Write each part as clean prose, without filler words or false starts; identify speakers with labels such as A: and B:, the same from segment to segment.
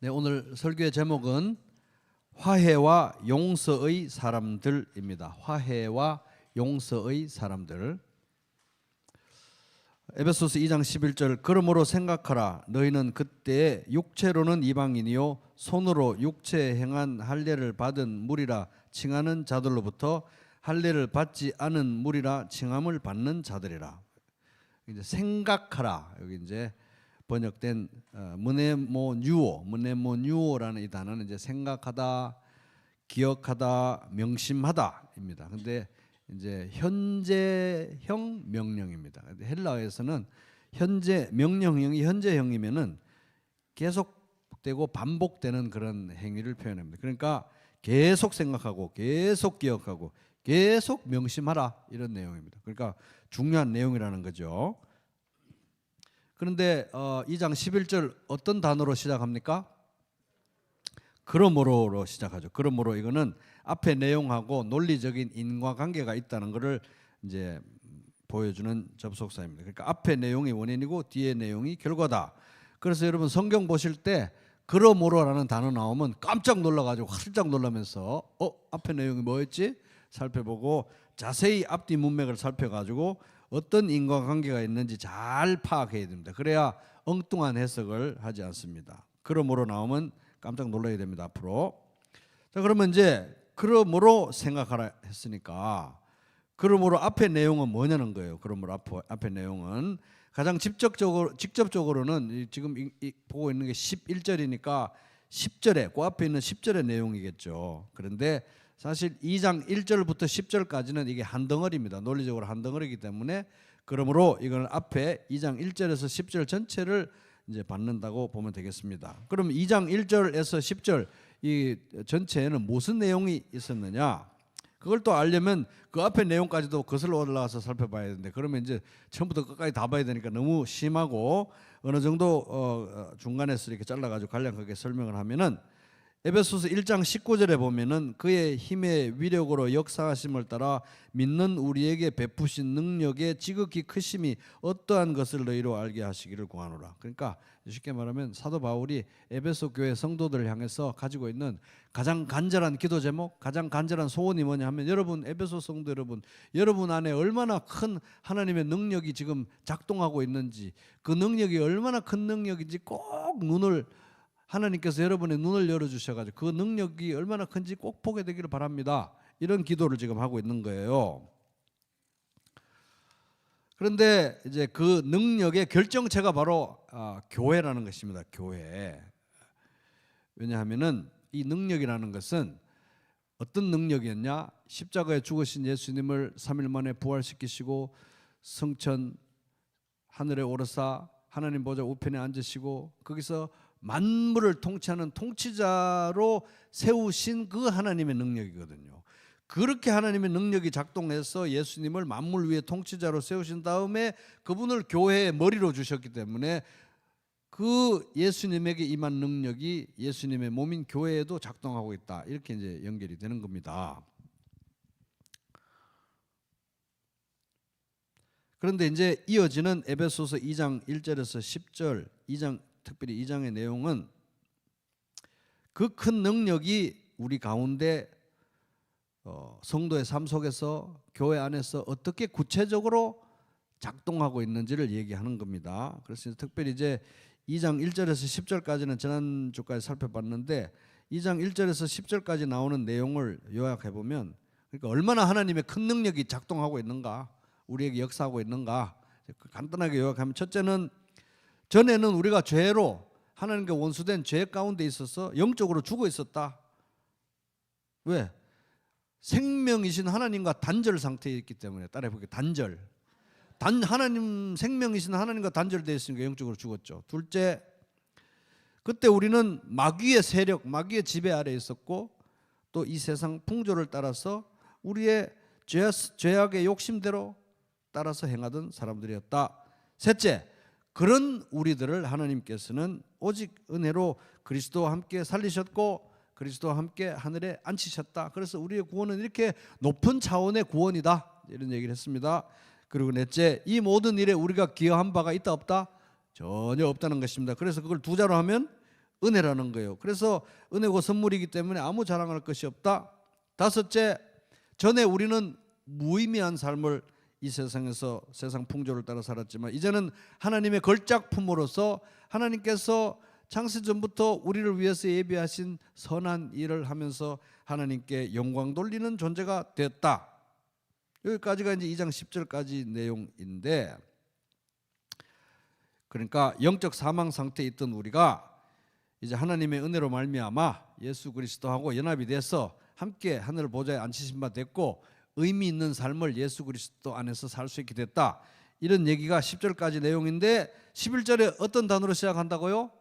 A: 네, 오늘 설교의 제목은 화해와 용서의 사람들입니다. 화해와 용서의 사람들. 에베소서 2장 11절 그러므로 생각하라 너희는 그때 육체로는 이방인이요 손으로 육체에 행한 할례를 받은 무리라 칭하는 자들로부터 할례를 받지 않은 무리라 칭함을 받는 자들이라. 이제 생각하라 여기 이제 번역된 문에모뉴오라는 이 단어는 이제 생각하다, 기억하다, 명심하다입니다. 근데 이제 현재형 명령입니다. 헬라어에서는 현재 명령형이 현재형이면은 계속되고 반복되는 그런 행위를 표현합니다. 그러니까 계속 생각하고 계속 기억하고 계속 명심하라 이런 내용입니다. 그러니까 중요한 내용이라는 거죠. 그런데 2장 11절 어떤 단어로 시작합니까? 그러므로로 시작하죠. 그러므로 이거는 앞에 내용하고 논리적인 인과관계가 있다는 것을 이제 보여주는 접속사입니다. 그러니까 앞에 내용이 원인이고 뒤에 내용이 결과다. 그래서 여러분 성경 보실 때 그러므로라는 단어 나오면 깜짝 놀라가지고 활짝 놀라면서 앞에 내용이 뭐였지? 살펴보고 자세히 앞뒤 문맥을 살펴가지고 어떤 인과관계가 있는지 잘 파악해야 됩니다. 그래야 엉뚱한 해석을 하지 않습니다. 그러므로 나오면 깜짝 놀라야 됩니다. 앞으로. 자, 그러면 이제 그러므로 생각하라 했으니까 그러므로 앞에 내용은 뭐냐는 거예요. 그러므로 앞에 내용은 가장 직접적으로는 지금 보고 있는 게 11절이니까 10절에 그 앞에 있는 10절의 내용이겠죠. 그런데 사실 2장 1절부터 10절까지는 이게 한 덩어리입니다. 논리적으로 한 덩어리이기 때문에 그러므로 이거는 앞에 2장 1절에서 10절 전체를 이제 받는다고 보면 되겠습니다. 그럼 2장 1절에서 10절 이 전체에는 무슨 내용이 있었느냐? 그걸 또 알려면 그 앞에 내용까지도 거슬러 올라가서 살펴봐야 되는데 그러면 이제 처음부터 끝까지 다 봐야 되니까 너무 심하고 어느 정도 중간에서 이렇게 잘라가지고 간략하게 설명을 하면은 에베소서 1장 19절에 보면은 그의 힘의 위력으로 역사하심을 따라 믿는 우리에게 베푸신 능력의 지극히 크심이 어떠한 것을 너희로 알게 하시기를 구하노라. 그러니까 쉽게 말하면 사도 바울이 에베소 교회 성도들을 향해서 가지고 있는 가장 간절한 기도 제목, 가장 간절한 소원이 뭐냐 하면 여러분 에베소 성도 여러분 안에 얼마나 큰 하나님의 능력이 지금 작동하고 있는지 그 능력이 얼마나 큰 능력인지 꼭 하나님께서 여러분의 눈을 열어주셔가지고 그 능력이 얼마나 큰지 꼭 보게 되기를 바랍니다. 이런 기도를 지금 하고 있는 거예요. 그런데 이제 그 능력의 결정체가 바로 교회라는 것입니다. 교회. 왜냐하면은 이 능력이라는 것은 어떤 능력이었냐? 십자가에 죽으신 예수님을 3일 만에 부활시키시고 성천 하늘에 오르사 하나님 보좌 우편에 앉으시고 거기서 만물을 통치하는 통치자로 세우신 그 하나님의 능력이거든요. 그렇게 하나님의 능력이 작동해서 예수님을 만물 위에 통치자로 세우신 다음에 그분을 교회의 머리로 주셨기 때문에 그 예수님에게 임한 능력이 예수님의 몸인 교회에도 작동하고 있다. 이렇게 이제 연결이 되는 겁니다. 그런데 이제 이어지는 에베소서 2장 1절에서 10절 특별히 2장의 내용은 그 큰 능력이 우리 가운데 성도의 삶 속에서 교회 안에서 어떻게 구체적으로 작동하고 있는지를 얘기하는 겁니다. 그래서 특별히 이제 2장 1절에서 10절까지는 지난주까지 살펴봤는데 2장 1절에서 10절까지 나오는 내용을 요약해 보면 그러니까 얼마나 하나님의 큰 능력이 작동하고 있는가 우리에게 역사하고 있는가 간단하게 요약하면 첫째는 전에는 우리가 죄로 하나님께 원수된 죄 가운데 있어서 영적으로 죽어 있었다. 왜? 생명이신 하나님과 단절 상태에 있기 때문에 따라해볼게요. 하나님 생명이신 하나님과 단절되어 있으니까 영적으로 죽었죠. 둘째, 그때 우리는 마귀의 세력, 마귀의 지배 아래에 있었고 또 이 세상 풍조를 따라서 우리의 죄악의 욕심대로 따라서 행하던 사람들이었다. 셋째, 그런 우리들을 하나님께서는 오직 은혜로 그리스도와 함께 살리셨고 그리스도와 함께 하늘에 앉히셨다. 그래서 우리의 구원은 이렇게 높은 차원의 구원이다. 이런 얘기를 했습니다. 그리고 넷째, 이 모든 일에 우리가 기여한 바가 있다 없다? 전혀 없다는 것입니다. 그래서 그걸 두 자로 하면 은혜라는 거예요. 그래서 은혜고 선물이기 때문에 아무 자랑할 것이 없다. 다섯째, 전에 우리는 무의미한 삶을 이 세상에서 세상 풍조를 따라 살았지만 이제는 하나님의 걸작품으로서 하나님께서 창세 전부터 우리를 위해서 예비하신 선한 일을 하면서 하나님께 영광 돌리는 존재가 되었다. 여기까지가 이제 2장 10절까지 내용인데, 그러니까 영적 사망 상태에 있던 우리가 이제 하나님의 은혜로 말미암아 예수 그리스도하고 연합이 돼서 함께 하늘 보좌에 앉히신 바 됐고 의미 있는 삶을 예수 그리스도 안에서 살 수 있게 됐다. 이런 얘기가 10절까지 내용인데 11절에 어떤 단어로 시작한다고요?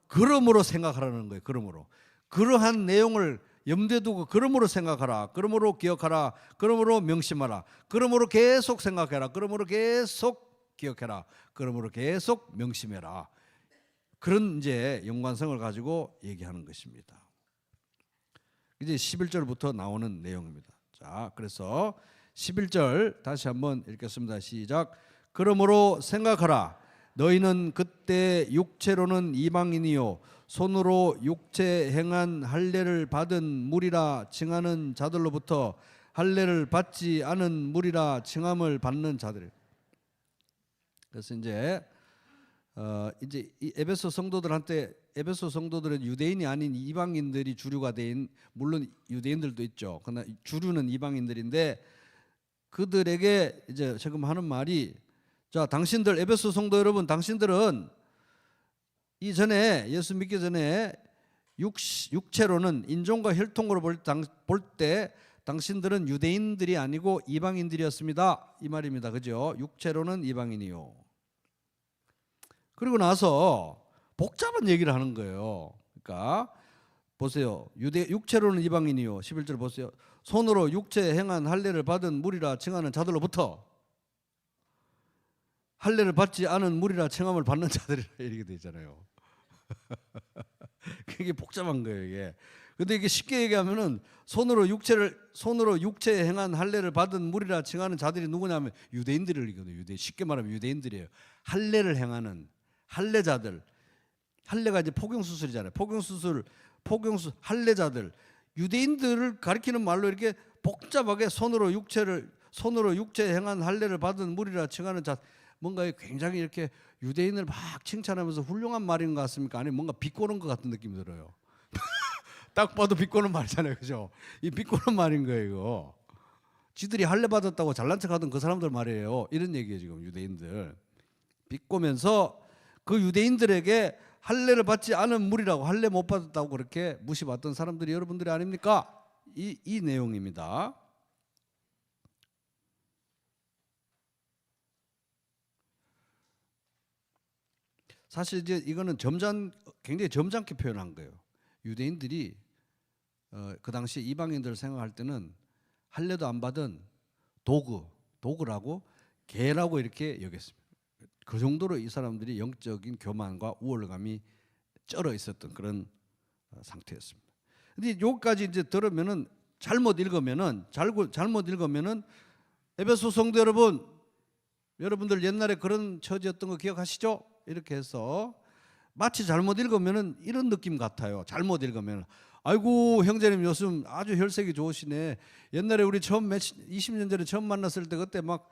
A: 그러므로 생각하라는 거예요. 그러므로. 그러한 내용을 염두에 두고 그러므로 생각하라. 그러므로 기억하라. 그러므로 명심하라. 그러므로 계속 생각해라. 그러므로 계속 기억해라. 그러므로 계속 명심해라. 그런 이제 연관성을 가지고 얘기하는 것입니다. 이제 11절부터 나오는 내용입니다. 자, 그래서 11절 다시 한번 읽겠습니다. 시작. 그러므로 생각하라. 너희는 그때 육체로는 이방인이요 손으로 육체 행한 할례를 받은 무리라 칭하는 자들로부터 할례를 받지 않은 무리라 칭함을 받는 자들. 그래서 이제 이 에베소 성도들한테, 에베소 성도들은 유대인이 아닌 이방인들이 주류가 된, 물론 유대인들도 있죠. 그러나 주류는 이방인들인데 그들에게 이제 지금 하는 말이, 자, 당신들 에베소 성도 여러분, 당신들은 이전에 예수 믿기 전에 육체로는 인종과 혈통으로 볼 때 당신들은 유대인들이 아니고 이방인들이었습니다. 이 말입니다. 그죠? 육체로는 이방인이요. 그리고 나서 복잡한 얘기를 하는 거예요. 그러니까 보세요. 육체로는 이방인이요. 11절 보세요. 손으로 육체 행한 할례를 받은 무리라 칭하는 자들로부터 할례를 받지 않은 무리라 칭함을 받는 자들이라 이렇게 돼 있잖아요. 그게 복잡한 거예요, 이게. 근데 이게 쉽게 얘기하면은 손으로 육체에 행한 할례를 받은 무리라 칭하는 자들이 누구냐면 유대인들을 얘기하거든요. 쉽게 말하면 유대인들이에요. 할례를 행하는 할례자들. 할례가 이제 포경수술이잖아요. 포경수 할례자들. 유대인들을 가리키는 말로 이렇게 복잡하게 손으로 육체에 행한 할례를 받은 무리라 칭하는 자, 뭔가 굉장히 이렇게 유대인을 막 칭찬하면서 훌륭한 말인 것 같습니까? 아니면 뭔가 비꼬는 것 같은 느낌이 들어요. 딱 봐도 비꼬는 말이잖아요, 그죠? 이 비꼬는 말인 거예요, 이거. 지들이 할례 받았다고 잘난 척하던 그 사람들 말이에요. 이런 얘기예요, 지금 유대인들. 비꼬면서 그 유대인들에게 할례를 받지 않은 무리라고, 할례 못 받았다고 그렇게 무시받던 사람들이 여러분들이 아닙니까? 이 내용입니다. 사실 이제 이거는 굉장히 점잖게 표현한 거예요. 유대인들이 그 당시 이방인들 생각할 때는 할례도 안 받은 도구라고, 개라고 이렇게 여겼습니다. 그 정도로 이 사람들이 영적인 교만과 우월감이 쩔어 있었던 그런 상태였습니다. 근데 여기까지 이제 들으면은 잘못 읽으면은 에베소 성도 여러분, 여러분들 옛날에 그런 처지였던 거 기억하시죠? 이렇게 해서 마치 잘못 읽으면은 이런 느낌 같아요. 잘못 읽으면 아이고 형제님 요즘 아주 혈색이 좋으시네. 옛날에 우리 처음 20년 전에 처음 만났을 때 그때 막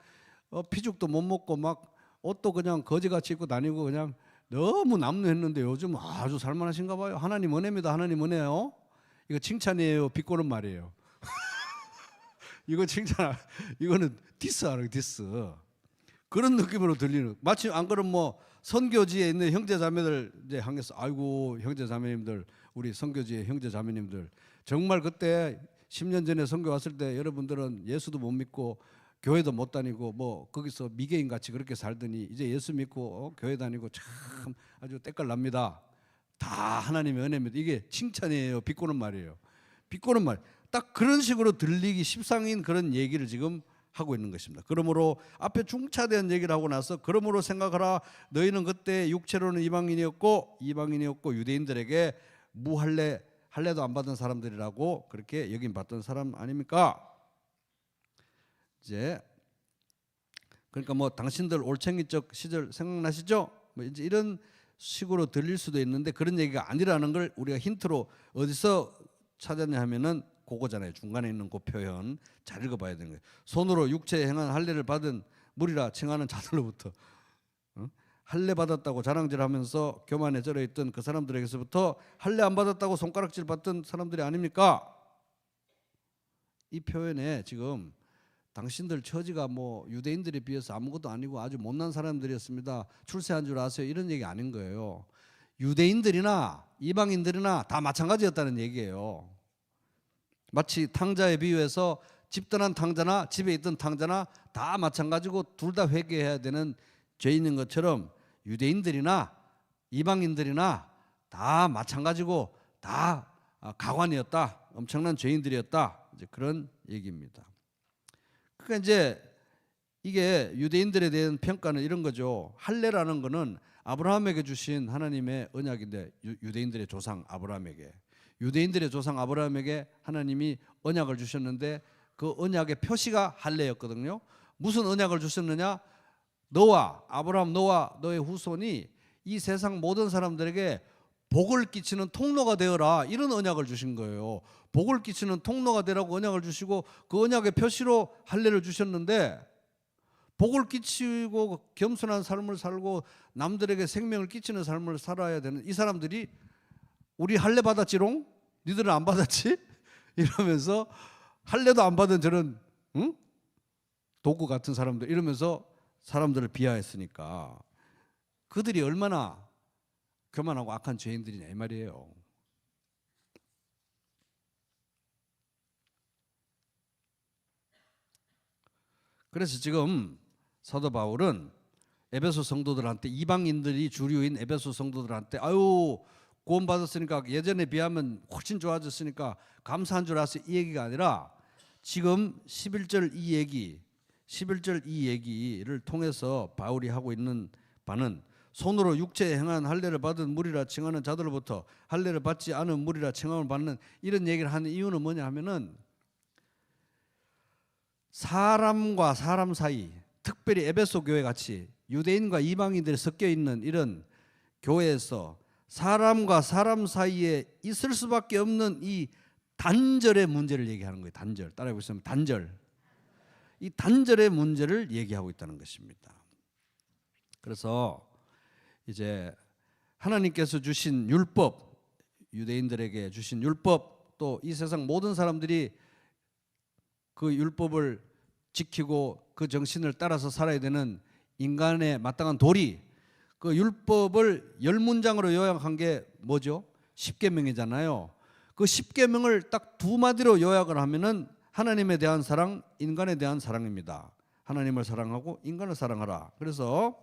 A: 피죽도 못 먹고 막 옷도 그냥 거지같이 입고 다니고 그냥 너무 남루했는데 요즘 아주 살만하신가 봐요. 하나님 은혜입니다. 하나님 은혜요. 이거 칭찬이에요. 비꼬는 말이에요. 이거 칭찬, 이거는 디스하는 디스. 그런 느낌으로 들리는. 마치 안 그러면 뭐 선교지에 있는 형제 자매들 이제 향해서 아이고 형제 자매님들, 우리 선교지의 형제 자매님들, 정말 그때 10년 전에 선교 왔을 때 여러분들은 예수도 못 믿고 교회도 못 다니고 뭐 거기서 미개인 같이 그렇게 살더니 이제 예수 믿고 교회 다니고 참 아주 때깔 납니다. 다 하나님의 은혜입니다. 이게 칭찬이에요. 비꼬는 말이에요. 비꼬는 말. 딱 그런 식으로 들리기 십상인 그런 얘기를 지금 하고 있는 것입니다. 그러므로 앞에 중차대한 얘기를 하고 나서 그러므로 생각하라. 너희는 그때 육체로는 이방인이었고 유대인들에게 할례도 안 받은 사람들이라고 그렇게 여김 받던 사람 아닙니까? 이제 그러니까 뭐 당신들 올챙이적 시절 생각나시죠? 뭐 이제 이런 식으로 들릴 수도 있는데 그런 얘기가 아니라는 걸 우리가 힌트로 어디서 찾았냐 하면은 그거잖아요. 중간에 있는 그 표현 잘 읽어봐야 되는 거예요. 손으로 육체에 행한 할례를 받은 무리라 칭하는 자들로부터 할례 받았다고 자랑질하면서 교만에 절여 있던 그 사람들에게서부터 할례 안 받았다고 손가락질 받던 사람들이 아닙니까? 이 표현에 지금 당신들 처지가 뭐 유대인들에 비해서 아무것도 아니고 아주 못난 사람들이었습니다. 출세한 줄 아세요? 이런 얘기 아닌 거예요. 유대인들이나 이방인들이나 다 마찬가지였다는 얘기예요. 마치 탕자에 비유해서 집 떠난 탕자나 집에 있던 탕자나 다 마찬가지고 둘 다 회개해야 되는 죄인인 것처럼 유대인들이나 이방인들이나 다 마찬가지고 다 가관이었다. 엄청난 죄인들이었다. 이제 그런 얘기입니다. 그러니까 이제 이게 유대인들에 대한 평가는 이런 거죠. 할례라는 거는 아브라함에게 주신 하나님의 언약인데 유대인들의 조상 아브라함에게 유대인들의 조상 아브라함에게 하나님이 언약을 주셨는데 그 언약의 표시가 할례였거든요. 무슨 언약을 주셨느냐? 너와 아브라함 너와 너의 후손이 이 세상 모든 사람들에게 복을 끼치는 통로가 되어라 이런 언약을 주신 거예요. 복을 끼치는 통로가 되라고 언약을 주시고 그 언약의 표시로 할례를 주셨는데 복을 끼치고 겸손한 삶을 살고 남들에게 생명을 끼치는 삶을 살아야 되는 이 사람들이 우리 할례 받았지롱? 니들은 안 받았지? 이러면서 할례도 안 받은 저런 도구 같은 사람들 이러면서 사람들을 비하했으니까 그들이 얼마나 교만하고 악한 죄인들이냐 이 말이에요. 그래서 지금 사도 바울은 에베소 성도들한테 이방인들이 주류인 에베소 성도들한테 아유 구원 받았으니까 예전에 비하면 훨씬 좋아졌으니까 감사한 줄 아세요? 이 얘기가 아니라 지금 11절 이 얘기를 통해서 바울이 하고 있는 바는 손으로 육체에 행한 할례를 받은 무리라 칭하는 자들로부터 할례를 받지 않은 무리라 칭함을 받는 이런 얘기를 하는 이유는 뭐냐 하면은 사람과 사람 사이 특별히 에베소 교회 같이 유대인과 이방인들이 섞여 있는 이런 교회에서 사람과 사람 사이에 있을 수밖에 없는 이 단절의 문제를 얘기하는 거예요. 단절. 따라해 보시면 단절. 이 단절의 문제를 얘기하고 있다는 것입니다. 그래서 이제 하나님께서 주신 율법, 유대인들에게 주신 율법, 또 이 세상 모든 사람들이 그 율법을 지키고 그 정신을 따라서 살아야 되는 인간의 마땅한 도리, 그 율법을 10문장으로 요약한 게 뭐죠? 10계명이잖아요. 그 10계명을 딱 두 마디로 요약을 하면은 하나님에 대한 사랑, 인간에 대한 사랑입니다. 하나님을 사랑하고 인간을 사랑하라. 그래서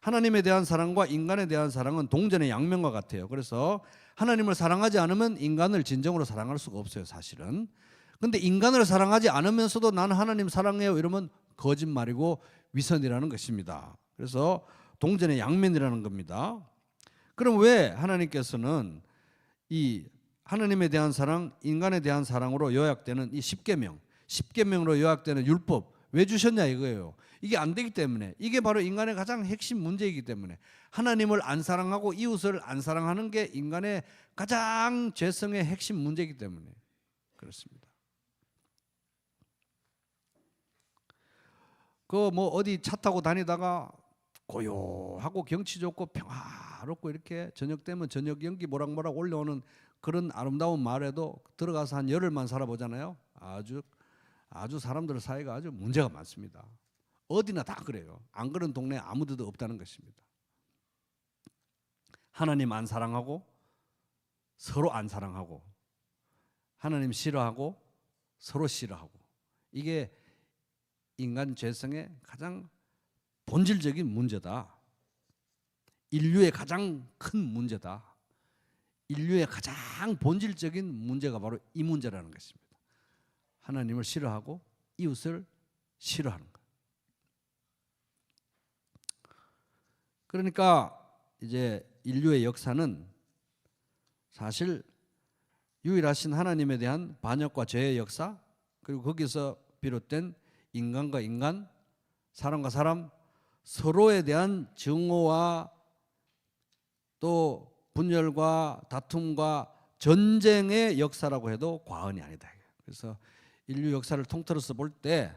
A: 하나님에 대한 사랑과 인간에 대한 사랑은 동전의 양면과 같아요. 그래서 하나님을 사랑하지 않으면 인간을 진정으로 사랑할 수가 없어요, 사실은. 근데 인간을 사랑하지 않으면서도 나는 하나님 사랑해요 이러면 거짓말이고 위선이라는 것입니다. 그래서 동전의 양면이라는 겁니다. 그럼 왜 하나님께서는 이 하나님에 대한 사랑, 인간에 대한 사랑으로 요약되는 이 10계명으로 요약되는 율법 왜 주셨냐 이거예요. 이게 안 되기 때문에, 이게 바로 인간의 가장 핵심 문제이기 때문에, 하나님을 안 사랑하고 이웃을 안 사랑하는 게 인간의 가장 죄성의 핵심 문제이기 때문에 그렇습니다. 그 뭐 어디 차 타고 다니다가 고요하고 경치 좋고 평화롭고 이렇게 저녁 되면 저녁 연기 모락모락 올라오는 그런 아름다운 마을에도 들어가서 한 열흘만 살아보잖아요. 아주 사람들 사이가 아주 문제가 많습니다. 어디나 다 그래요. 안 그런 동네 아무데도 없다는 것입니다. 하나님 안 사랑하고 서로 안 사랑하고 하나님 싫어하고 서로 싫어하고 이게 인간 죄성의 가장 본질적인 문제다. 인류의 가장 큰 문제다. 인류의 가장 본질적인 문제가 바로 이 문제라는 것입니다. 하나님을 싫어하고 이웃을 싫어하는 것. 그러니까 이제 인류의 역사는 사실 유일하신 하나님에 대한 반역과 죄의 역사, 그리고 거기서 비롯된 인간과 인간, 사람과 사람 서로에 대한 증오와 또 분열과 다툼과 전쟁의 역사라고 해도 과언이 아니다. 그래서 인류 역사를 통틀어서 볼 때,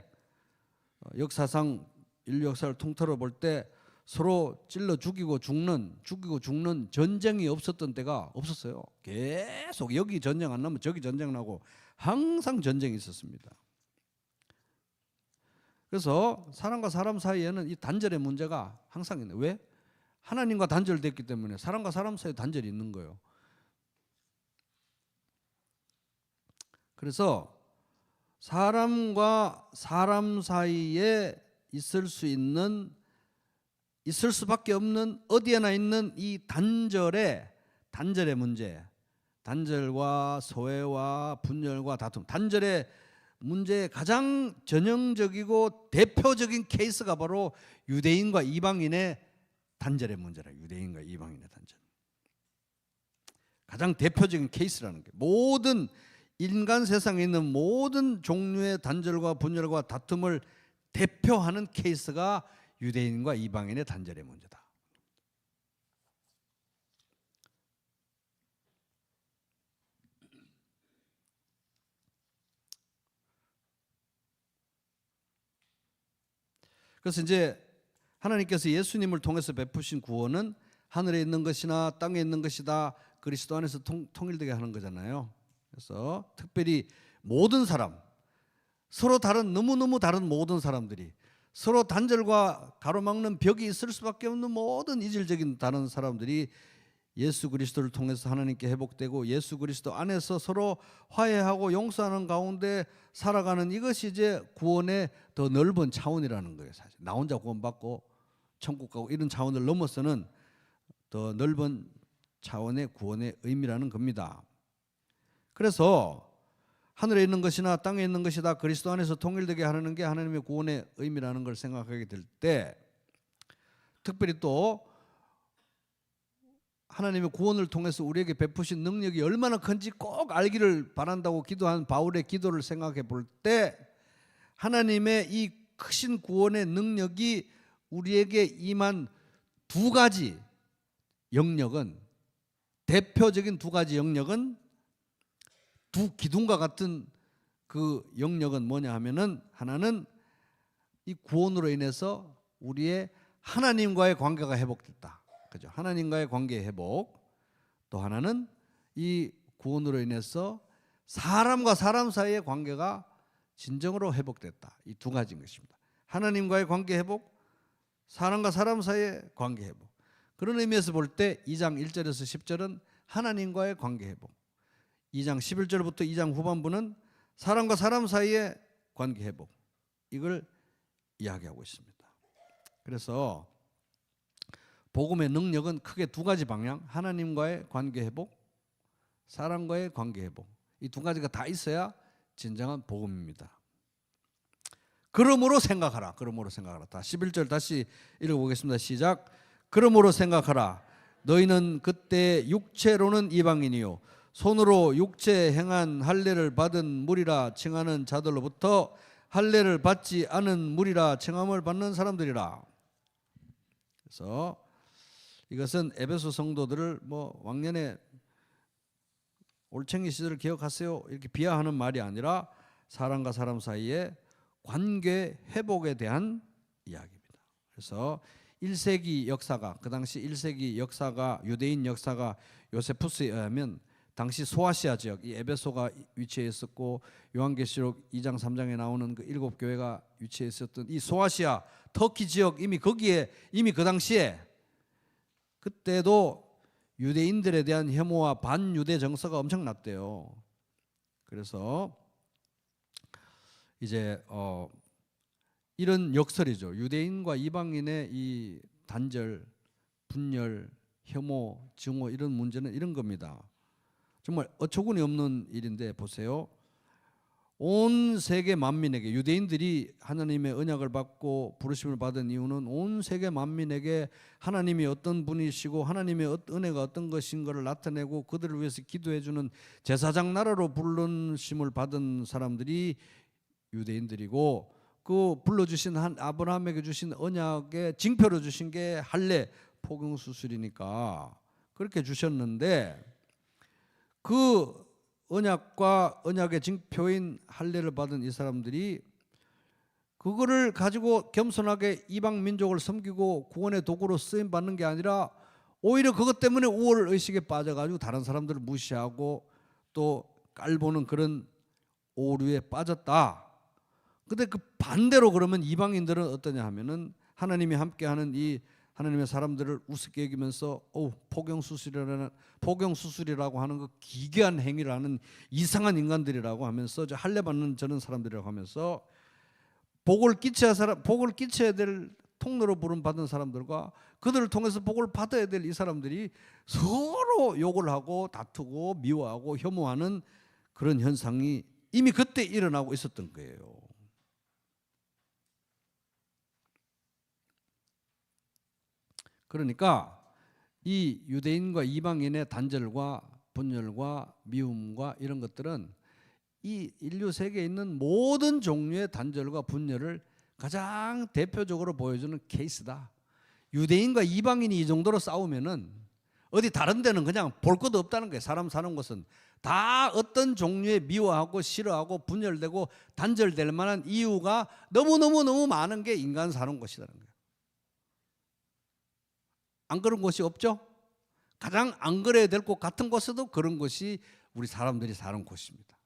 A: 역사상 인류 역사를 통틀어 볼 때 서로 찔러 죽이고 죽는 전쟁이 없었던 때가 없었어요. 계속 여기 전쟁 안 나면 저기 전쟁 나고 항상 전쟁이 있었습니다. 그래서 사람과 사람 사이에는 이 단절의 문제가 항상 있는. 왜? 하나님과 단절됐기 때문에 사람과 사람 사이에 단절이 있는 거예요. 그래서 사람과 사람 사이에 있을 수밖에 없는, 어디에나 있는 이 단절의 문제, 단절과 소외와 분열과 다툼, 단절의 문제의 가장 전형적이고 대표적인 케이스가 바로 유대인과 이방인의 단절의 문제라. 유대인과 이방인의 단절. 가장 대표적인 케이스라는 게, 모든 인간 세상에 있는 모든 종류의 단절과 분열과 다툼을 대표하는 케이스가 유대인과 이방인의 단절의 문제다. 그래서 이제 하나님께서 예수님을 통해서 베푸신 구원은 하늘에 있는 것이나 땅에 있는 것이다, 그리스도 안에서 통일되게 하는 거잖아요. 그래서 특별히 모든 사람, 서로 다른, 너무너무 다른 모든 사람들이, 서로 단절과 가로막는 벽이 있을 수밖에 없는 모든 이질적인 다른 사람들이 예수 그리스도를 통해서 하나님께 회복되고 예수 그리스도 안에서 서로 화해하고 용서하는 가운데 살아가는, 이것이 이제 구원의 더 넓은 차원이라는 거예요. 사실 나 혼자 구원받고 천국 가고 이런 차원을 넘어서는 더 넓은 차원의 구원의 의미라는 겁니다. 그래서 하늘에 있는 것이나 땅에 있는 것이다, 그리스도 안에서 통일되게 하는 게 하나님의 구원의 의미라는 걸 생각하게 될 때, 특별히 또 하나님의 구원을 통해서 우리에게 베푸신 능력이 얼마나 큰지 꼭 알기를 바란다고 기도한 바울의 기도를 생각해 볼 때, 하나님의 이 크신 구원의 능력이 우리에게 임한 두 가지 영역은, 대표적인 두 가지 영역은, 두 기둥과 같은 그 영역은 뭐냐 하면은, 하나는 이 구원으로 인해서 우리의 하나님과의 관계가 회복됐다. 그죠? 하나님과의 관계 회복. 또 하나는 이 구원으로 인해서 사람과 사람 사이의 관계가 진정으로 회복됐다. 이 두 가지인 것입니다. 하나님과의 관계 회복, 사람과 사람 사이의 관계 회복. 그런 의미에서 볼 때 2장 1절에서 10절은 하나님과의 관계 회복, 2장 11절부터 2장 후반부는 사람과 사람 사이의 관계 회복, 이걸 이야기하고 있습니다. 그래서 복음의 능력은 크게 두 가지 방향, 하나님과의 관계 회복, 사람과의 관계 회복, 이 두 가지가 다 있어야 진정한 복음입니다. 그러므로 생각하라. 그러므로 생각하라. 다 11절 다시 읽어보겠습니다. 시작. 그러므로 생각하라. 너희는 그때 육체로는 이방인이요 손으로 육체 행한 할례를 받은 무리라 칭하는 자들로부터 할례를 받지 않은 무리라 칭함을 받는 사람들이라. 그래서 이것은 에베소 성도들을 왕년에 올챙이 시절을 기억하세요 이렇게 비하하는 말이 아니라 사람과 사람 사이의 관계 회복에 대한 이야기입니다. 그래서 1세기 역사가, 그 당시 1세기 역사가, 유대인 역사가 요세푸스에 의하면 당시 소아시아 지역, 이 에베소가 위치해 있었고 요한계시록 2장 3장에 나오는 그 7교회가 위치해 있었던 이 소아시아 터키 지역, 이미 거기에 이미 그 당시에 그때도 유대인들에 대한 혐오와 반유대 정서가 엄청났대요. 그래서 이제 이런 역설이죠. 유대인과 이방인의 이 단절, 분열, 혐오, 증오, 이런 문제는 이런 겁니다. 정말 어처구니 없는 일인데 보세요. 온 세계 만민에게, 유대인들이 하나님의 언약을 받고 부르심을 받은 이유는 온 세계 만민에게 하나님이 어떤 분이시고 하나님의 은혜가 어떤 것인 것을 나타내고 그들을 위해서 기도해 주는 제사장 나라로 부르심을 받은 사람들이 유대인들이고, 그 불러주신 아브라함에게 주신 언약의 징표로 주신 게 할례, 포경수술이니까 그렇게 주셨는데 그 언약과 언약의 징표인 할례를 받은 이 사람들이 그거를 가지고 겸손하게 이방 민족을 섬기고 구원의 도구로 쓰임 받는 게 아니라 오히려 그것 때문에 우월 의식에 빠져가지고 다른 사람들을 무시하고 또 깔보는 그런 오류에 빠졌다. 근데 그 반대로 그러면 이방인들은 어떠냐 하면은 하나님이 함께하는 이 하나님의 사람들을 우습게 여기면서 포경수술이라고 하는 그 기괴한 행위를 하는 이상한 인간들이라고 하면서 할례 받는 저런 사람들이라고 하면서 복을 끼쳐야 될 통로로 부름 받은 사람들과 그들을 통해서 복을 받아야 될 이 사람들이 서로 욕을 하고 다투고 미워하고 혐오하는 그런 현상이 이미 그때 일어나고 있었던 거예요. 그러니까 이 유대인과 이방인의 단절과 분열과 미움과 이런 것들은 이 인류 세계에 있는 모든 종류의 단절과 분열을 가장 대표적으로 보여주는 케이스다. 유대인과 이방인이 이 정도로 싸우면은 어디 다른 데는 그냥 볼 것도 없다는 거예요. 사람 사는 곳은 다 어떤 종류의 미워하고 싫어하고 분열되고 단절될 만한 이유가 너무 많은 게 인간 사는 곳이라는 거예요. 안 그런 곳이 없죠? 가장 안 그래야 될 곳 같은 곳에도 그런 곳이 우리 사람들이 사는 곳입니다.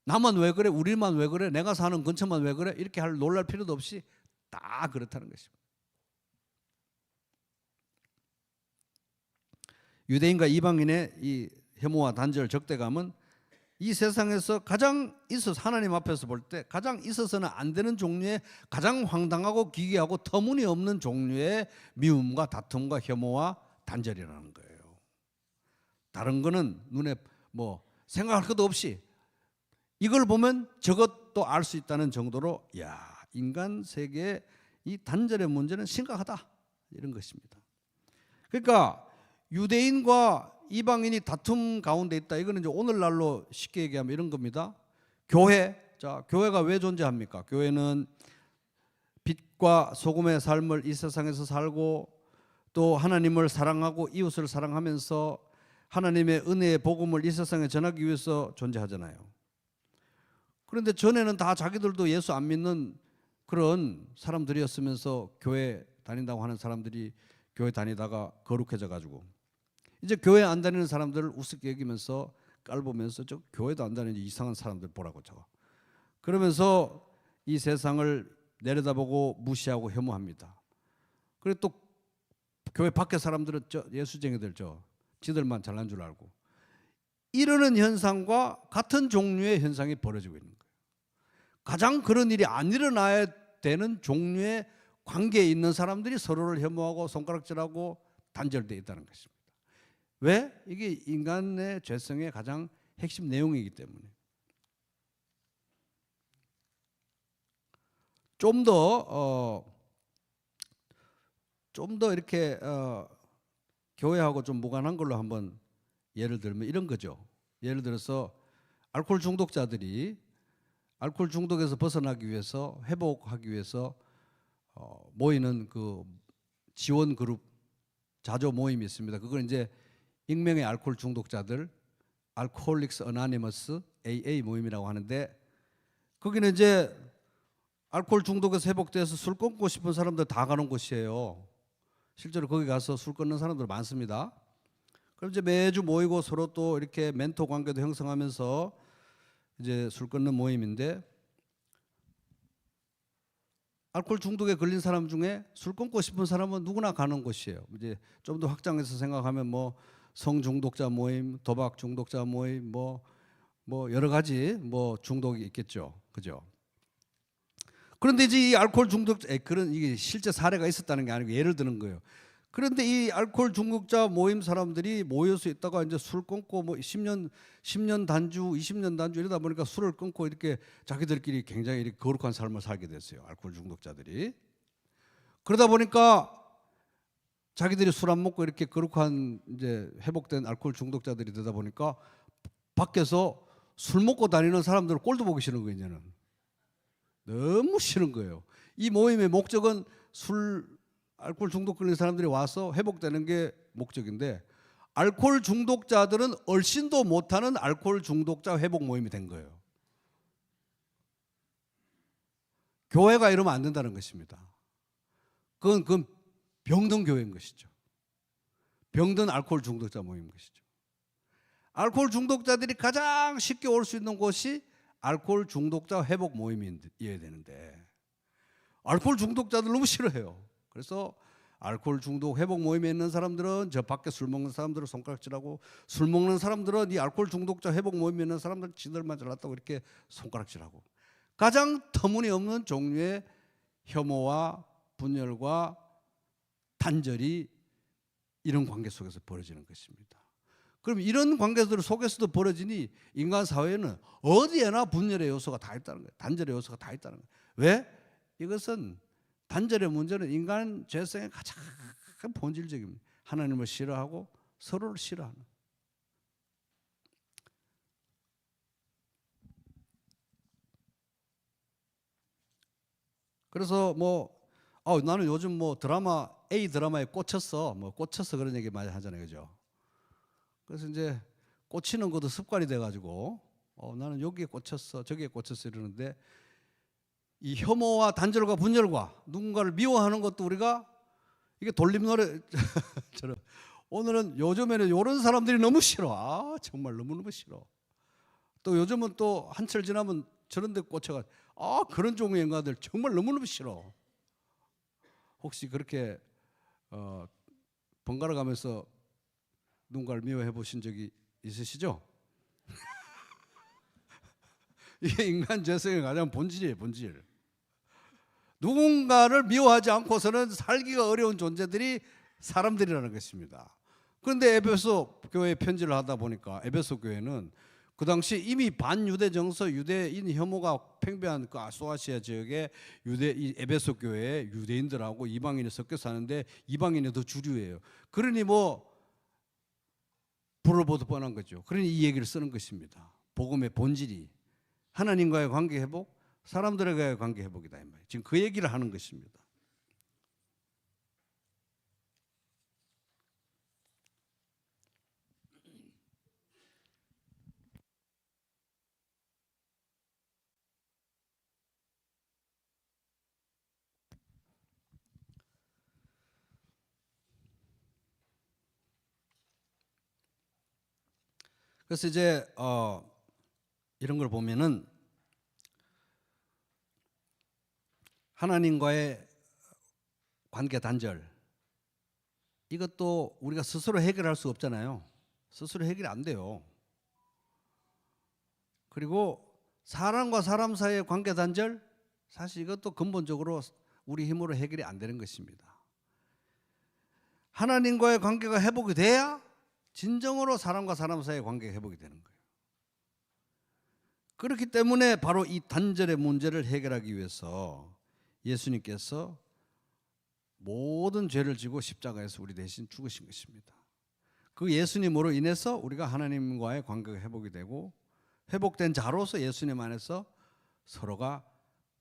A: 나만 왜 그래? 우리만 왜 그래? 내가 사는 근처만 왜 그래? 이렇게 놀랄 필요도 없이 다 그렇다는 것입니다. 유대인과 이방인의 이 혐오와 단절, 적대감은 이 세상에서 가장 하나님 앞에서 볼 때 가장 있어서는 안 되는 종류의 가장 황당하고 기괴하고 터무니없는 종류의 미움과 다툼과 혐오와 단절이라는 거예요. 다른 거는 눈에 뭐 생각할 것도 없이 이걸 보면 저것도 알 수 있다는 정도로 인간 세계의 이 단절의 문제는 심각하다 이런 것입니다. 그러니까 유대인과 이방인이 다툼 가운데 있다. 이거는 이제 오늘날로 쉽게 얘기하면 이런 겁니다. 교회가 왜 존재합니까? 교회는 빛과 소금의 삶을 이 세상에서 살고 또 하나님을 사랑하고 이웃을 사랑하면서 하나님의 은혜의 복음을 이 세상에 전하기 위해서 존재하잖아요. 그런데 전에는 다 자기들도 예수 안 믿는 그런 사람들이었으면서 교회 다닌다고 하는 사람들이 교회 다니다가 거룩해져 가지고 이제 교회 안 다니는 사람들을 우습게 여기면서 깔보면서 저 교회도 안 다니는 이상한 사람들 보라고 저거. 그러면서 이 세상을 내려다보고 무시하고 혐오합니다. 그리고 또 교회 밖에 사람들은 저 예수쟁이들 지들만 잘난 줄 알고 이러는 현상과 같은 종류의 현상이 벌어지고 있는 거예요. 가장 그런 일이 안 일어나야 되는 종류의 관계에 있는 사람들이 서로를 혐오하고 손가락질하고 단절되어 있다는 것입니다. 왜? 이게 인간의 죄성의 가장 핵심 내용이기 때문에. 좀 더 이렇게 교회하고 좀 무관한 걸로 한번 예를 들면 이런 거죠. 예를 들어서 알코올 중독자들이 알코올 중독에서 벗어나기 위해서 회복하기 위해서 모이는 그 지원 그룹 자조 모임이 있습니다. 그건 이제 익명의 알코올 중독자들 알코홀릭스 어나니머스 AA 모임이라고 하는데 거기는 이제 알코올 중독에서 회복돼서 술 끊고 싶은 사람들 다 가는 곳이에요. 실제로 거기 가서 술 끊는 사람들 많습니다. 그럼 이제 매주 모이고 서로 또 이렇게 멘토 관계도 형성하면서 이제 술 끊는 모임인데 알코올 중독에 걸린 사람 중에 술 끊고 싶은 사람은 누구나 가는 곳이에요. 이제 좀 더 확장해서 생각하면 뭐 성중독자 모임, 도박 중독자 모임, 뭐 여러 가지 뭐 중독이 있겠죠, 그죠? 그런데 이제 이 알코올 중독자 그런 이게 실제 사례가 있었다는 게 아니고 예를 드는 거예요. 그런데 이 알코올 중독자 모임 사람들이 모여서 있다가 이제 술 끊고 뭐 10년 단주, 20년 단주 이러다 보니까 술을 끊고 이렇게 자기들끼리 굉장히 이렇게 거룩한 삶을 살게 됐어요. 알코올 중독자들이. 그러다 보니까 자기들이 술 안 먹고 이렇게 거룩한 이제 회복된 알코올 중독자들이 되다 보니까 밖에서 술 먹고 다니는 사람들 꼴도 보기 싫은 거예요, 이제는. 너무 싫은 거예요. 이 모임의 목적은 술 알코올 중독 걸린 사람들이 와서 회복되는 게 목적인데 알코올 중독자들은 얼씬도 못하는 알코올 중독자 회복 모임이 된 거예요. 교회가 이러면 안 된다는 것입니다. 그건 병든 교회인 것이죠. 병든 알코올 중독자 모임인 것이죠. 알코올 중독자들이 가장 쉽게 올 수 있는 곳이 알코올 중독자 회복 모임이어야 되는데 알코올 중독자들 너무 싫어해요. 그래서 알코올 중독 회복 모임에 있는 사람들은 저 밖에 술 먹는 사람들을 손가락질하고 술 먹는 사람들은 이 알코올 중독자 회복 모임에 있는 사람들 지들만 잘났다고 이렇게 손가락질하고 가장 터무니없는 종류의 혐오와 분열과 단절이 이런 관계 속에서 벌어지는 것입니다. 그럼 이런 관계들 속에서도 벌어지니 인간 사회에는 어디에나 분열의 요소가 다 있다는 거예요. 단절의 요소가 다 있다는 거예요. 왜? 이것은 단절의 문제는 인간 죄성의 가장 본질적입니다. 하나님을 싫어하고 서로를 싫어하는. 그래서 나는 요즘 드라마 A 드라마에 꽂혔어. 꽂혀서 그런 얘기 많이 하잖아요, 그죠? 그래서 이제 꽂히는 것도 습관이 돼가지고 나는 여기에 꽂혔어, 저기에 꽂혔어 이러는데 이 혐오와 단절과 분열과 누군가를 미워하는 것도 우리가 이게 돌림노래처럼 오늘은 요즘에는 이런 사람들이 너무 싫어. 정말 너무너무 싫어. 또 요즘은 또 한철 지나면 저런 데 꽂혀가지고 그런 종류의 인간들 정말 너무너무 싫어. 혹시 그렇게 번갈아 가면서 누군가를 미워해 보신 적이 있으시죠? 이게 인간 죄성의 가장 본질이에요, 본질. 누군가를 미워하지 않고서는 살기가 어려운 존재들이 사람들이라는 것입니다. 그런데 에베소 교회 편지를 하다 보니까 에베소 교회는 그 당시 이미 반유대 정서, 유대인 혐오가 팽배한 그 아소아시아 지역의 이 에베소 교회에 유대인들하고 이방인이 섞여 사는데 이방인이 더 주류예요. 그러니 불을 보듯 뻔한 거죠. 그러니 이 얘기를 쓰는 것입니다. 복음의 본질이 하나님과의 관계 회복, 사람들과의 관계 회복이다 이 말이에요. 지금 그 얘기를 하는 것입니다. 그래서 이제 이런 걸 보면은 하나님과의 관계 단절 이것도 우리가 스스로 해결할 수 없잖아요. 스스로 해결이 안 돼요. 그리고 사람과 사람 사이의 관계 단절 사실 이것도 근본적으로 우리 힘으로 해결이 안 되는 것입니다. 하나님과의 관계가 회복이 돼야 진정으로 사람과 사람 사이의 관계가 회복이 되는 거예요. 그렇기 때문에 바로 이 단절의 문제를 해결하기 위해서 예수님께서 모든 죄를 지고 십자가에서 우리 대신 죽으신 것입니다. 그 예수님으로 인해서 우리가 하나님과의 관계가 회복이 되고 회복된 자로서 예수님 안에서 서로가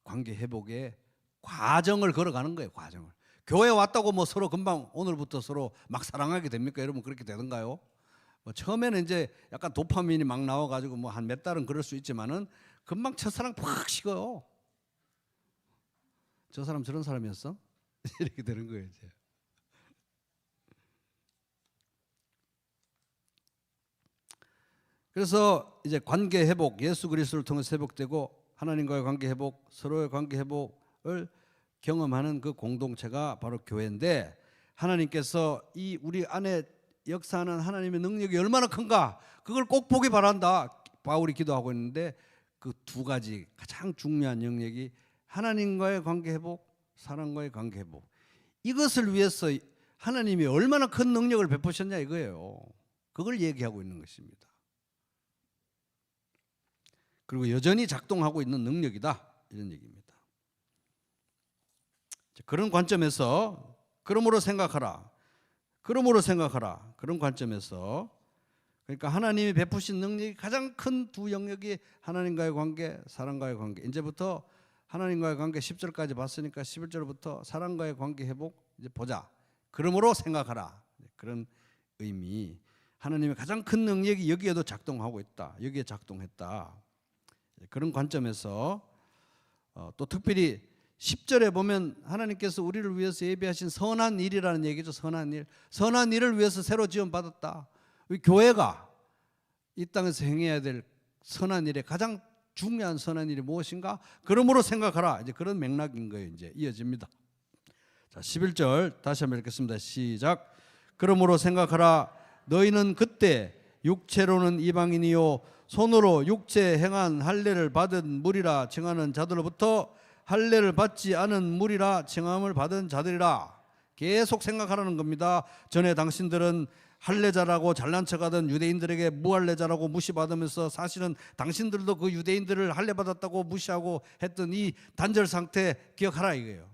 A: 관계 회복의 과정을 걸어가는 거예요. 과정을. 교회 왔다고 서로 금방 오늘부터 서로 막 사랑하게 됩니까? 여러분 그렇게 되던가요? 처음에는 이제 약간 도파민이 막 나와가지고 한 몇 달은 그럴 수 있지만은 금방 첫사랑 팍 식어요. 저 사람 저런 사람이었어? 이렇게 되는 거예요 이제. 그래서 이제 관계 회복, 예수 그리스도를 통해서 회복되고 하나님과의 관계 회복, 서로의 관계 회복을 경험하는 그 공동체가 바로 교회인데 하나님께서 이 우리 안에 역사하는 하나님의 능력이 얼마나 큰가 그걸 꼭 보기 바란다. 바울이 기도하고 있는데 그 두 가지 가장 중요한 영역이 하나님과의 관계 회복, 사람과의 관계 회복. 이것을 위해서 하나님이 얼마나 큰 능력을 베푸셨냐 이거예요. 그걸 얘기하고 있는 것입니다. 그리고 여전히 작동하고 있는 능력이다 이런 얘기입니다. 그런 관점에서 그러므로 생각하라 그런 관점에서 그러니까 하나님이 베푸신 능력이 가장 큰 두 영역이 하나님과의 관계, 사람과의 관계. 이제부터 하나님과의 관계 10절까지 봤으니까 11절부터 사람과의 관계 회복, 이제 보자. 그러므로 생각하라. 그런 의미. 하나님의 가장 큰 능력이 여기에도 작동하고 있다. 여기에 작동했다. 그런 관점에서 또 특별히 10절에 보면 하나님께서 우리를 위해서 예비하신 선한 일이라는 얘기죠. 선한 일. 선한 일을 위해서 새로 지원받았다. 우리 교회가 이 땅에서 행해야 될 선한 일의 가장 중요한 선한 일이 무엇인가? 그러므로 생각하라. 이제 그런 맥락인 거예요. 이제 이어집니다. 자, 11절 다시 한번 읽겠습니다. 시작. 그러므로 생각하라. 너희는 그때 육체로는 이방인이요 손으로 육체 행한 할례를 받은 무리라 칭하는 자들로부터 할례를 받지 않은 무리라 칭함을 받은 자들이라. 계속 생각하라는 겁니다. 전에 당신들은 할례자라고 잘난 척하던 유대인들에게 무할례자라고 무시받으면서 사실은 당신들도 그 유대인들을 할례받았다고 무시하고 했던 이 단절 상태 기억하라 이거예요.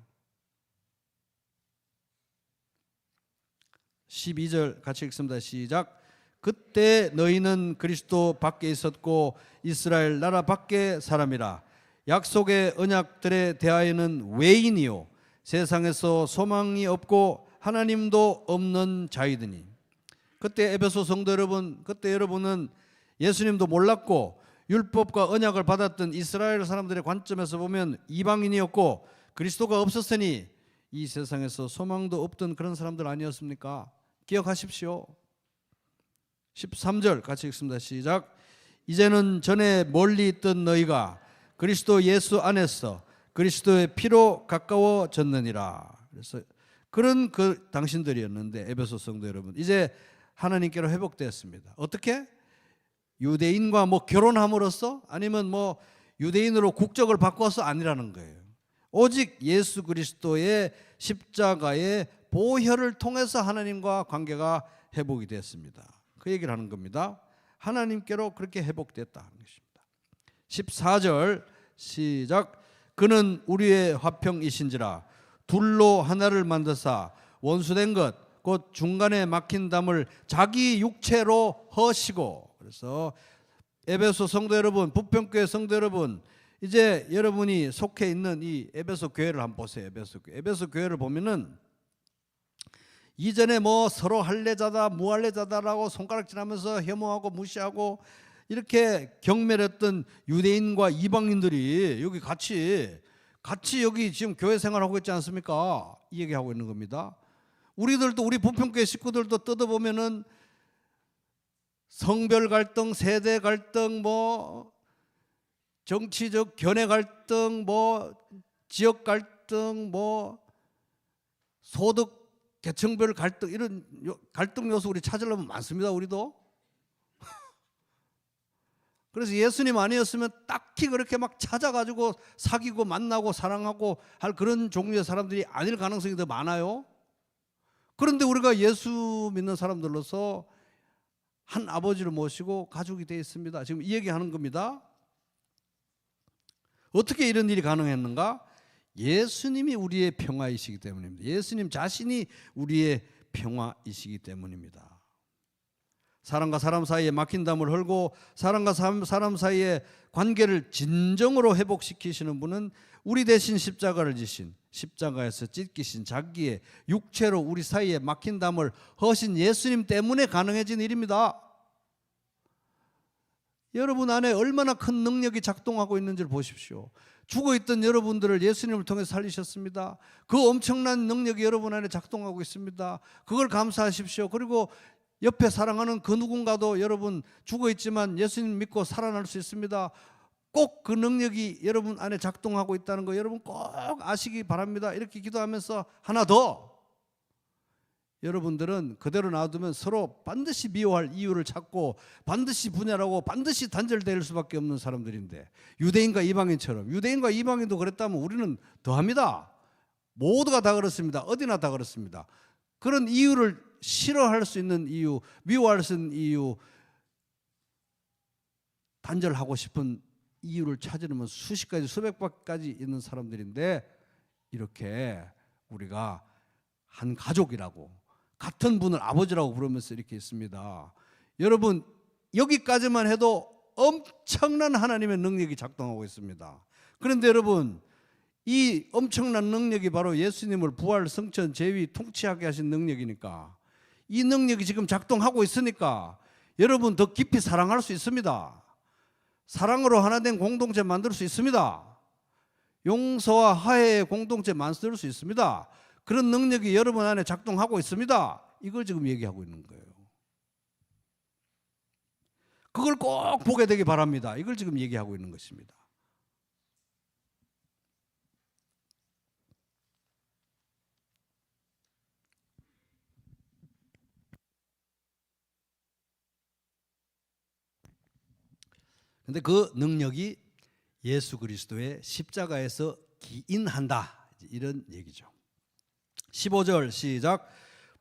A: 12절 같이 읽습니다. 시작. 그때 너희는 그리스도 밖에 있었고 이스라엘 나라 밖에 사람이라. 약속의 언약들에 대하여는 외인이요 세상에서 소망이 없고 하나님도 없는 자이더니. 그때 에베소 성도 여러분, 그때 여러분은 예수님도 몰랐고 율법과 언약을 받았던 이스라엘 사람들의 관점에서 보면 이방인이었고 그리스도가 없었으니 이 세상에서 소망도 없던 그런 사람들 아니었습니까? 기억하십시오. 13절 같이 읽습니다. 시작. 이제는 전에 멀리 있던 너희가 그리스도 예수 안에서 그리스도의 피로 가까워졌느니라. 그래서 그런 그 당신들이었는데 에베소 성도 여러분 이제 하나님께로 회복되었습니다. 어떻게? 유대인과 뭐 결혼함으로써 아니면 뭐 유대인으로 국적을 바꿔서 아니라는 거예요. 오직 예수 그리스도의 십자가의 보혈을 통해서 하나님과 관계가 회복이 됐습니다. 그 얘기를 하는 겁니다. 하나님께로 그렇게 회복됐다 하는 것입니다. 14절 시작. 그는 우리의 화평이신지라 둘로 하나를 만드사 원수된 것 곧 중간에 막힌 담을 자기 육체로 허시고. 그래서 에베소 성도 여러분, 부평교회 성도 여러분, 이제 여러분이 속해 있는 이 에베소 교회를 한번 보세요. 에베소 교회를 보면은 이전에 뭐 서로 할례자다 무할례자다라고 손가락질하면서 혐오하고 무시하고 이렇게 경멸했던 유대인과 이방인들이 여기 같이 여기 지금 교회 생활하고 있지 않습니까? 이 얘기하고 있는 겁니다. 우리들도 우리 부평교회 식구들도 뜯어보면은 성별 갈등, 세대 갈등, 뭐 정치적 견해 갈등, 뭐 지역 갈등, 뭐 소득 계층별 갈등 이런 갈등 요소 우리 찾으려면 많습니다. 우리도. 그래서 예수님 아니었으면 딱히 그렇게 막 찾아가지고 사귀고 만나고 사랑하고 할 그런 종류의 사람들이 아닐 가능성이 더 많아요. 그런데 우리가 예수 믿는 사람들로서 한 아버지를 모시고 가족이 되어 있습니다. 지금 이 얘기하는 겁니다. 어떻게 이런 일이 가능했는가? 예수님이 우리의 평화이시기 때문입니다. 예수님 자신이 우리의 평화이시기 때문입니다. 사람과 사람 사이에 막힌 담을 헐고 사람과 사람 사이의 관계를 진정으로 회복시키시는 분은 우리 대신 십자가를 지신 십자가에서 찢기신 자기의 육체로 우리 사이에 막힌 담을 허신 예수님 때문에 가능해진 일입니다. 여러분 안에 얼마나 큰 능력이 작동하고 있는지를 보십시오. 죽어있던 여러분들을 예수님을 통해 살리셨습니다. 그 엄청난 능력이 여러분 안에 작동하고 있습니다. 그걸 감사하십시오. 그리고 옆에 사랑하는 그 누군가도 여러분 죽어있지만 예수님 믿고 살아날 수 있습니다. 꼭 그 능력이 여러분 안에 작동하고 있다는 거 여러분 꼭 아시기 바랍니다. 이렇게 기도하면서 하나 더, 여러분들은 그대로 놔두면 서로 반드시 미워할 이유를 찾고 반드시 분열하고 반드시 단절될 수밖에 없는 사람들인데, 유대인과 이방인처럼, 유대인과 이방인도 그랬다면 우리는 더합니다. 모두가 다 그렇습니다. 어디나 다 그렇습니다. 그런 이유를 싫어할 수 있는 이유, 미워할 수 있는 이유, 단절하고 싶은 이유를 찾으려면 수십 가지 수백 가지 있는 사람들인데, 이렇게 우리가 한 가족이라고 같은 분을 아버지라고 부르면서 이렇게 있습니다. 여러분 여기까지만 해도 엄청난 하나님의 능력이 작동하고 있습니다. 그런데 여러분 이 엄청난 능력이 바로 예수님을 부활, 성천, 재위, 통치하게 하신 능력이니까 이 능력이 지금 작동하고 있으니까 여러분 더 깊이 사랑할 수 있습니다. 사랑으로 하나 된 공동체 만들 수 있습니다. 용서와 화해의 공동체 만들 수 있습니다. 그런 능력이 여러분 안에 작동하고 있습니다. 이걸 지금 얘기하고 있는 거예요. 그걸 꼭 보게 되기 바랍니다. 이걸 지금 얘기하고 있는 것입니다. 근데 그 능력이 예수 그리스도의 십자가에서 기인한다, 이런 얘기죠. 15절 시작.